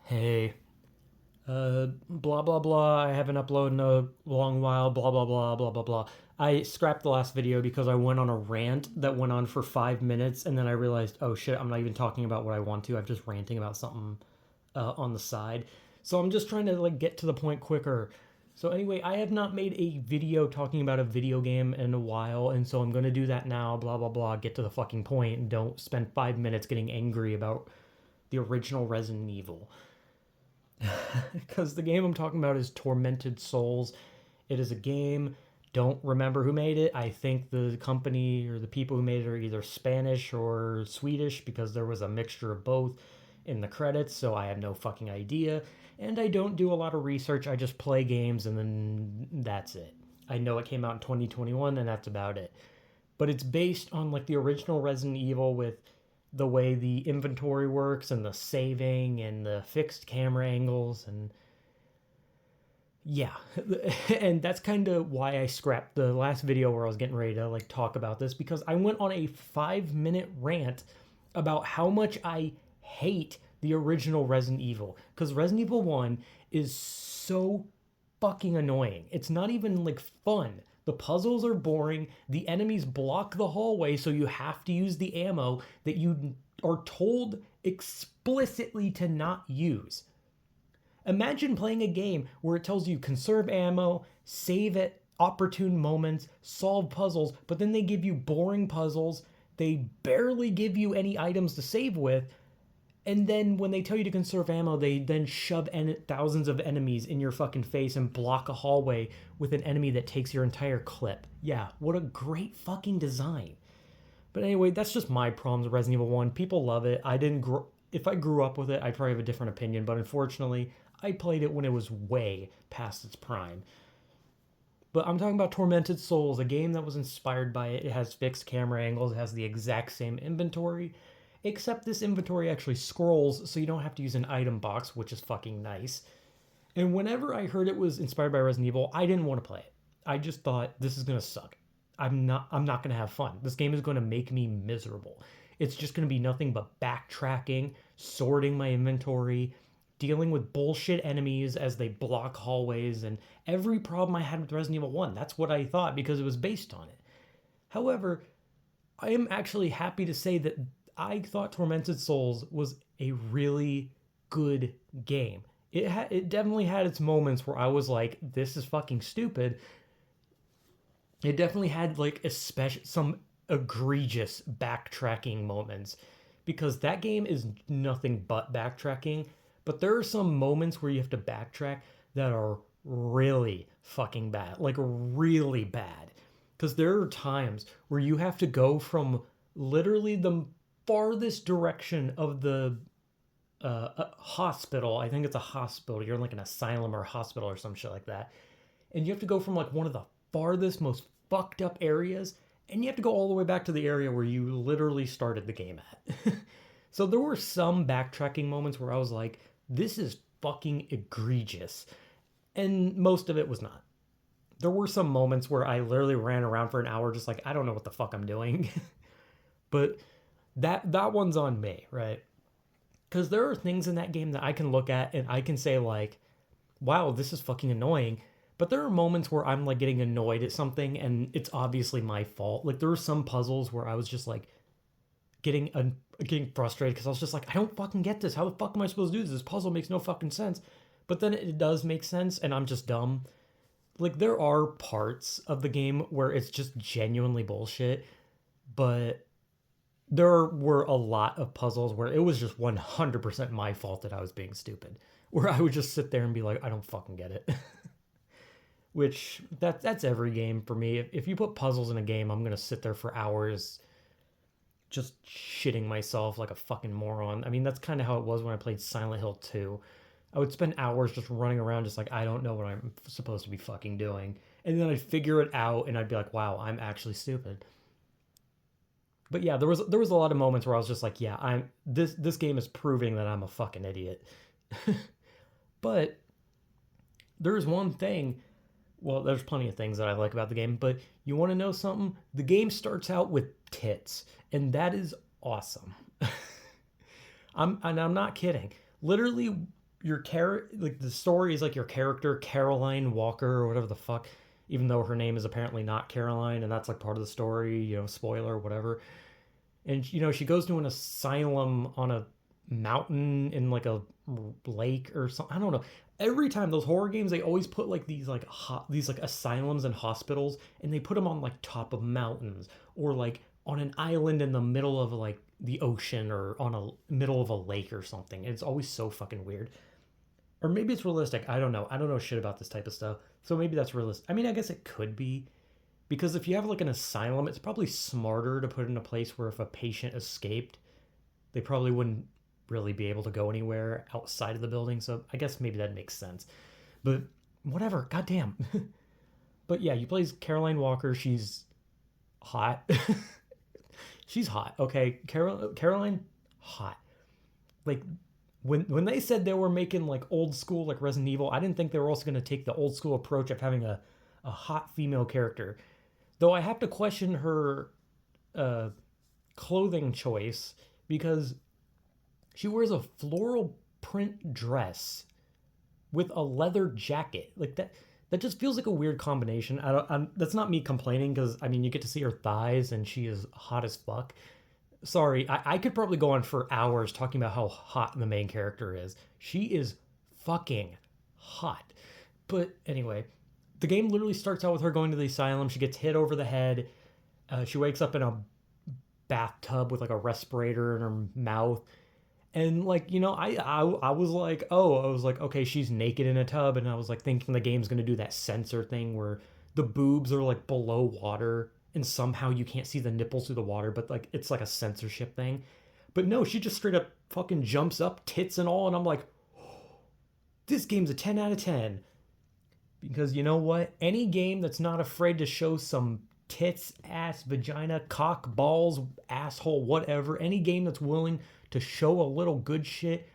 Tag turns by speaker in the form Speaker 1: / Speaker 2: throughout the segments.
Speaker 1: Hey, blah blah blah. I haven't uploaded in a long while. Blah blah blah blah blah blah. I scrapped the last video because I went on a rant that went on for 5 minutes, and then I realized, oh shit, I'm not even talking about what I want to. I'm just ranting about something on the side. So I'm just trying to like get to the point quicker. So anyway, I have not made a video talking about a video game in a while, and so I'm gonna do that now. Blah blah blah. Get to the fucking point, and don't spend 5 minutes getting angry about the original Resident Evil. Because the game I'm talking about is Tormented Souls. It is a game. Don't remember who made it. I think the company or the people who made it are either Spanish or Swedish because there was a mixture of both in the credits, so I have no fucking idea. And I don't do a lot of research. I just play games and then that's it. I know it came out in 2021 and that's about it. But it's based on like the original Resident Evil with the way the inventory works and the saving and the fixed camera angles and yeah. And that's kind of why I scrapped the last video where I was getting ready to like talk about this because I went on a 5 minute rant about how much I hate the original Resident Evil because Resident Evil 1 is so fucking annoying. It's not even like fun. The puzzles are boring. The enemies block the hallway, so you have to use the ammo that you are told explicitly to not use. Imagine playing a game where it tells you conserve ammo, save at opportune moments, solve puzzles, but then they give you boring puzzles. They barely give you any items to save with, and then when they tell you to conserve ammo, they then shove thousands of enemies in your fucking face and block a hallway with an enemy that takes your entire clip. Yeah, what a great fucking design. But anyway, that's just my problems with Resident Evil 1. People love it. I didn't grow. If I grew up with it, I'd probably have a different opinion, but unfortunately, I played it when it was way past its prime. But I'm talking about Tormented Souls, a game that was inspired by it. It has fixed camera angles, it has the exact same inventory, except this inventory actually scrolls so you don't have to use an item box, which is fucking nice. And whenever I heard it was inspired by Resident Evil, I didn't want to play it. I just thought this is going to suck. I'm not going to have fun. This game is going to make me miserable. It's just going to be nothing but backtracking, sorting my inventory, dealing with bullshit enemies as they block hallways and every problem I had with Resident Evil 1. That's what I thought because it was based on it. However, I am actually happy to say that I thought Tormented Souls was a really good game. It definitely had its moments where I was like, this is fucking stupid. It definitely had like especially some egregious backtracking moments because that game is nothing but backtracking. But there are some moments where you have to backtrack that are really fucking bad, like really bad. Because there are times where you have to go from literally the farthest direction of the hospital. I think it's a hospital. You're in like an asylum or a hospital or some shit like that. And you have to go from like one of the farthest, most fucked up areas, and you have to go all the way back to the area where you literally started the game at. So there were some backtracking moments where I was like, this is fucking egregious. And most of it was not. There were some moments where I literally ran around for an hour just like, I don't know what the fuck I'm doing. But that one's on me, right? Because there are things in that game that I can look at and I can say like, wow, this is fucking annoying. But there are moments where I'm like getting annoyed at something and it's obviously my fault. Like there were some puzzles where I was just like getting frustrated because I was just like, I don't fucking get this. How the fuck am I supposed to do this? This puzzle makes no fucking sense. But then it does make sense and I'm just dumb. Like there are parts of the game where it's just genuinely bullshit, but there were a lot of puzzles where it was just 100% my fault that I was being stupid. Where I would just sit there and be like, I don't fucking get it. Which that's every game for me. If you put puzzles in a game, I'm gonna sit there for hours just shitting myself like a fucking moron. I mean, that's kind of how it was when I played Silent Hill 2. I would spend hours just running around just like I don't know what I'm supposed to be fucking doing. And then I'd figure it out and I'd be like, wow, I'm actually stupid. But yeah, there was a lot of moments where I was just like, yeah, I'm this game is proving that I'm a fucking idiot. But there's one thing, well, there's plenty of things that I like about the game, but you want to know something? The game starts out with tits, and that is awesome. I'm not kidding. Literally, like the story is like your character Caroline Walker or whatever the fuck, even though her name is apparently not Caroline, and that's like part of the story, spoiler, whatever. And she goes to an asylum on a mountain in like a lake or something. I don't know. Every time those horror games, they always put like these like asylums and hospitals, and they put them on like top of mountains or like on an island in the middle of like the ocean or on a middle of a lake or something. It's always so fucking weird. Or maybe it's realistic. I don't know. I don't know shit about this type of stuff. So maybe that's realistic. I mean, I guess it could be, because if you have like an asylum, it's probably smarter to put it in a place where if a patient escaped, they probably wouldn't really be able to go anywhere outside of the building. So I guess maybe that makes sense. But whatever, goddamn. But yeah, you play Caroline Walker. She's hot. She's hot. Okay, Caroline, hot. Like when they said they were making like old school like Resident Evil, I didn't think they were also going to take the old school approach of having a hot female character. Though I have to question her uh, clothing choice, because she wears a floral print dress with a leather jacket. Like that just feels like a weird combination. That's not me complaining, because I mean you get to see her thighs and she is hot as fuck. Sorry, I could probably go on for hours talking about how hot the main character is. She is fucking hot. But anyway, the game literally starts out with her going to the asylum. She gets hit over the head. She wakes up in a bathtub with like a respirator in her mouth. And like, I was like, okay, she's naked in a tub, and I was like thinking the game's gonna do that censor thing where the boobs are like below water and somehow you can't see the nipples through the water, but like it's like a censorship thing. But no, she just straight up fucking jumps up, tits and all, and I'm like, this game's a 10 out of 10. Because you know what? Any game that's not afraid to show some tits, ass, vagina, cock, balls, asshole, whatever, any game that's willing to show a little good shit,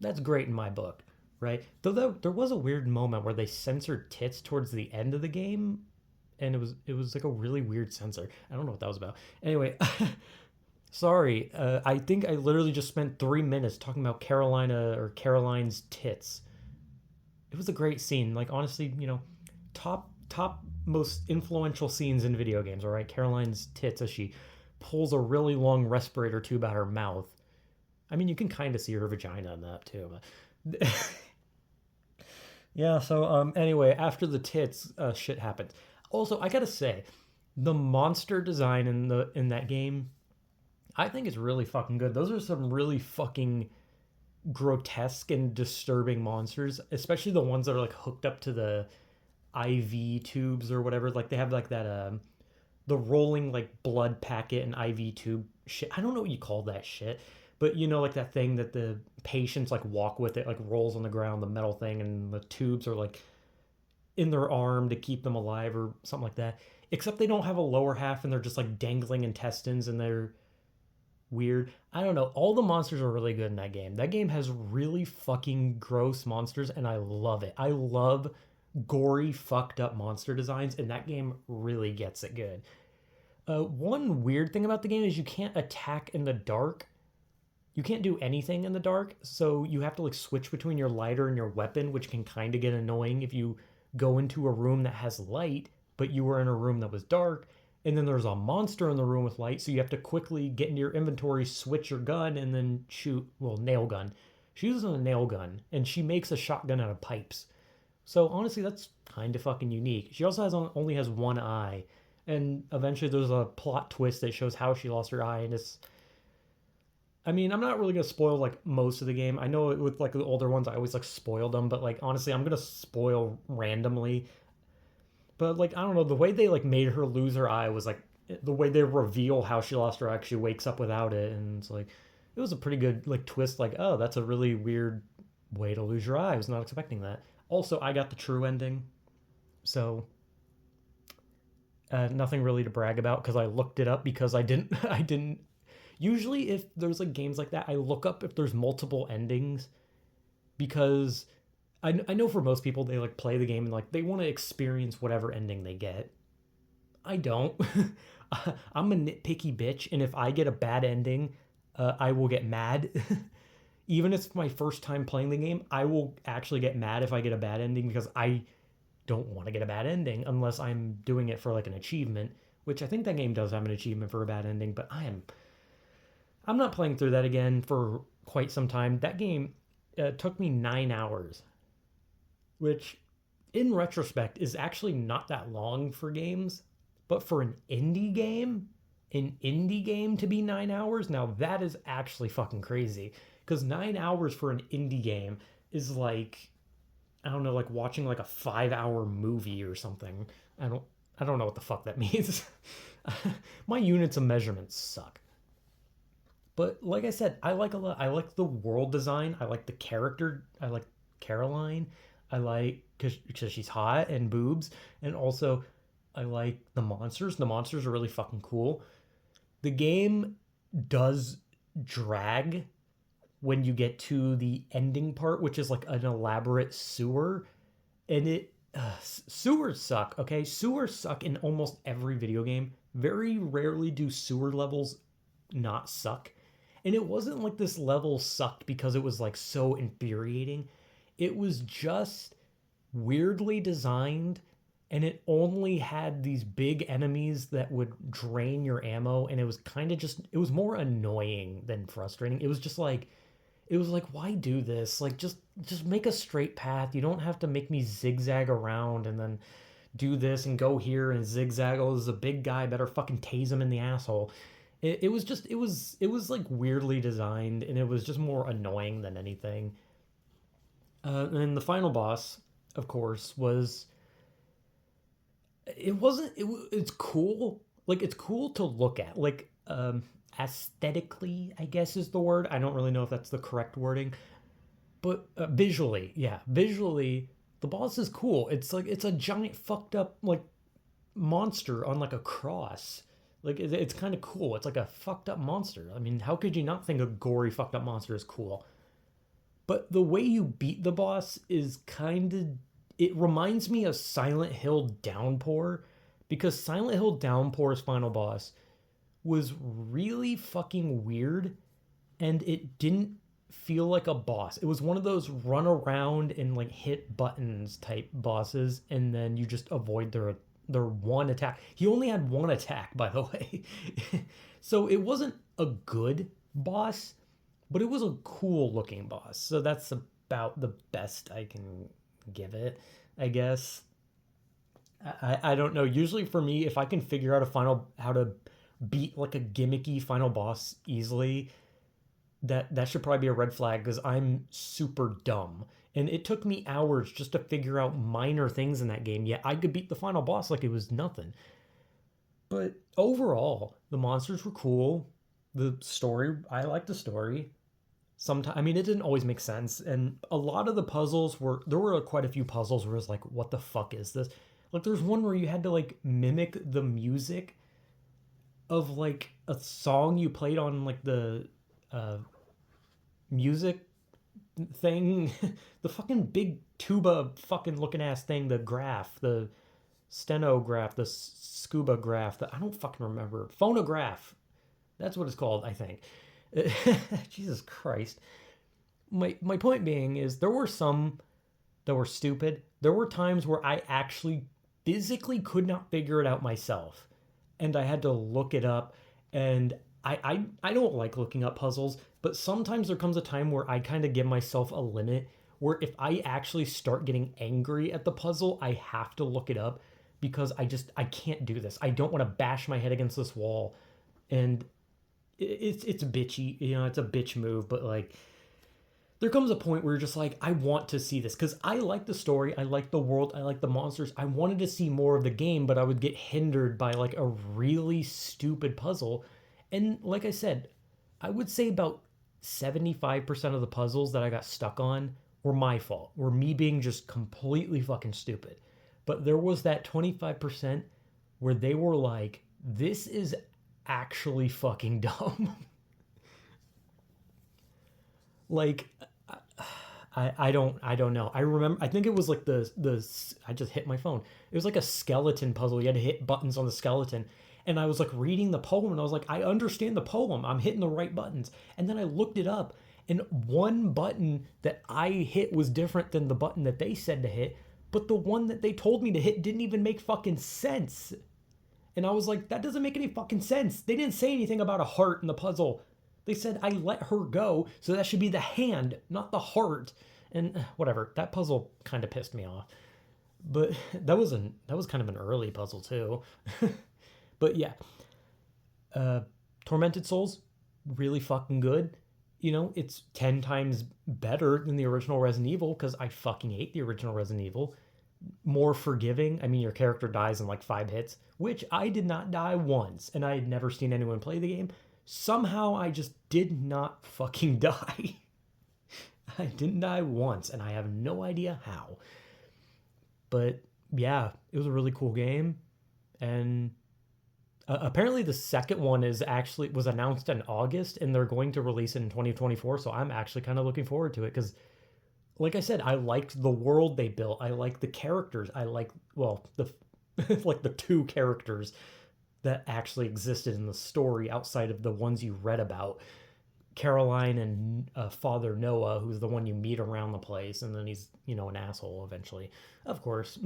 Speaker 1: that's great in my book, right? Though there was a weird moment where they censored tits towards the end of the game, and it was like a really weird censor. I don't know what that was about. Anyway, sorry. I think I literally just spent 3 minutes talking about Caroline's tits. It was a great scene. Like honestly, top most influential scenes in video games. All right, Caroline's tits as she pulls a really long respirator tube out her mouth. I mean, you can kind of see her vagina in that too. But yeah. So anyway, after the tits, shit happens. Also, I gotta say, the monster design in that game, I think is really fucking good. Those are some really fucking grotesque and disturbing monsters, especially the ones that are like hooked up to the IV tubes or whatever. Like they have like that the rolling like blood packet and IV tube shit. I don't know what you call that shit, but like that thing that the patients like walk with, it like rolls on the ground, the metal thing, and the tubes are like in their arm to keep them alive or something like that. Except they don't have a lower half and they're just like dangling intestines and they're weird. I don't know. All the monsters are really good in that game. That game has really fucking gross monsters and I love it. I love gory, fucked up monster designs, and that game really gets it good. One weird thing about the game is you can't attack in the dark. You can't do anything in the dark, so you have to like switch between your lighter and your weapon, which can kind of get annoying if you go into a room that has light, but you were in a room that was dark, and then there's a monster in the room with light, so you have to quickly get into your inventory, switch your gun, and then shoot, nail gun. She uses a nail gun, and she makes a shotgun out of pipes. So honestly, that's kind of fucking unique. She also only has one eye, and eventually there's a plot twist that shows how she lost her eye, and I mean, I'm not really gonna spoil like most of the game. I know with like the older ones, I always like spoil them, but like honestly, I'm gonna spoil randomly. But like I don't know, the way they like made her lose her eye was like the way they reveal how she lost her eye. She wakes up without it, and it's like it was a pretty good like twist. Like, oh, that's a really weird way to lose your eye. I was not expecting that. Also, I got the true ending, so nothing really to brag about because I looked it up because I didn't I didn't. Usually, if there's like games like that, I look up if there's multiple endings because I know for most people they like play the game and like they want to experience whatever ending they get. I don't. I'm a nitpicky bitch, and if I get a bad ending, I will get mad. even if it's my first time playing the game, I will actually get mad if I get a bad ending because I don't want to get a bad ending unless I'm doing it for like an achievement, which I think that game does have an achievement for a bad ending, but I'm not playing through that again for quite some time. That game took me 9 hours, which in retrospect is actually not that long for games, but for an indie game to be 9 hours, now that is actually fucking crazy. Cuz 9 hours for an indie game is like, I don't know, like watching like a 5-hour movie or something. I don't I don't know what the fuck that means. My units of measurement suck. But like I said, I like a lot. I like the world design. I like the character. I like Caroline. I like because she's hot and boobs, and also I like the monsters. The monsters are really fucking cool. The game does drag when you get to the ending part, which is like an elaborate sewer, and sewers suck. Okay, sewers suck in almost every video game. Very rarely do sewer levels not suck. And it wasn't like this level sucked because it was like so infuriating. It was just weirdly designed, and it only had these big enemies that would drain your ammo, and it was kind of just, it was more annoying than frustrating. It was like, why do this? Like, just make a straight path. You don't have to make me zigzag around and then do this and go here and zigzag. Oh, this is a big guy, better fucking tase him in the asshole. It was just, it was like weirdly designed, and it was just more annoying than anything. And the final boss, of course, was, it wasn't it's cool. Like, it's cool to look at, like, aesthetically, I guess is the word. I don't really know if that's the correct wording, but visually, yeah, visually the boss is cool. It's like, it's a giant fucked up like monster on like a cross. Like, it's kind of cool. It's like a fucked up monster. I mean, how could you not think a gory fucked up monster is cool? But the way you beat the boss is kind of, it reminds me of Silent Hill Downpour, because Silent Hill Downpour's final boss was really fucking weird, and it didn't feel like a boss. It was one of those run around and like hit buttons type bosses, and then you just avoid their one attack. He only had one attack, by the way. So it wasn't a good boss, but it was a cool looking boss. So that's about the best I can give it, I guess. I don't know. Usually for me, if I can figure out how to beat like a gimmicky final boss easily, that should probably be a red flag, because I'm super dumb. And it took me hours just to figure out minor things in that game, yet I could beat the final boss like it was nothing. But overall, the monsters were cool. The story, I liked the story. Sometimes, I mean, it didn't always make sense, and a lot of the puzzles there were quite a few puzzles where it was like, what the fuck is this? Like, there's one where you had to like mimic the music of like a song you played on like the music thing. The fucking big tuba fucking looking ass thing, the graph, the stenograph, the scuba graph, I don't fucking remember. Phonograph. That's what it's called, I think. Jesus Christ. My point being is, there were some that were stupid. There were times where I actually physically could not figure it out myself, and I had to look it up. And I don't like looking up puzzles, but sometimes there comes a time where I kind of give myself a limit, where if I actually start getting angry at the puzzle, I have to look it up, because I can't do this. I don't want to bash my head against this wall. And it's bitchy, you know, it's a bitch move, but like, there comes a point where you're just like, I want to see this, because I like the story, I like the world, I like the monsters. I wanted to see more of the game, but I would get hindered by like a really stupid puzzle. And like I said, I would say about 75% of the puzzles that I got stuck on were my fault, were me being just completely fucking stupid. But there was that 25% where they were like, this is actually fucking dumb. Like, I don't know. I remember, I think it was like the I just hit my phone. It was like a skeleton puzzle. You had to hit buttons on the skeleton. And I was like reading the poem, and I was like, I understand the poem. I'm hitting the right buttons. And then I looked it up, And one button that I hit was different than the button that they said to hit, but the one that they told me to hit didn't even make fucking sense. And I was like, that doesn't make any fucking sense. They didn't say anything about a heart in the puzzle. They said I let her go, so that should be the hand, not the heart. And whatever, that puzzle kind of pissed me off. But that was kind of an early puzzle too. But yeah, Tormented Souls, really fucking good. You know, it's 10 times better than the original Resident Evil because I fucking hate the original Resident Evil. More forgiving. I mean, your character dies in like 5 hits, which I did not die once, and I had never seen anyone play the game. Somehow I just did not fucking die. I didn't die once, and I have no idea how. But yeah, it was a really cool game, and apparently the second one was announced in August, and they're going to release it in 2024. So I'm actually kind of looking forward to it because, like I said, I liked the world they built. I like the characters. I like the like the two characters that actually existed in the story outside of the ones you read about. Caroline and Father Noah, who's the one you meet around the place, and then he's, an asshole eventually, of course.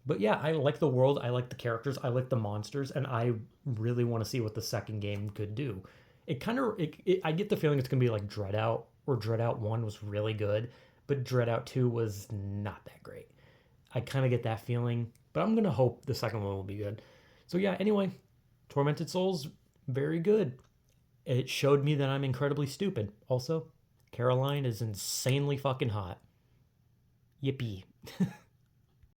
Speaker 1: But yeah, I like the world, I like the characters, I like the monsters, and I really want to see what the second game could do. I get the feeling it's going to be like Dreadout, or Dreadout 1 was really good, but Dreadout 2 was not that great. I kind of get that feeling, but I'm going to hope the second one will be good. So yeah, anyway, Tormented Souls, very good. It showed me that I'm incredibly stupid. Also, Caroline is insanely fucking hot. Yippee.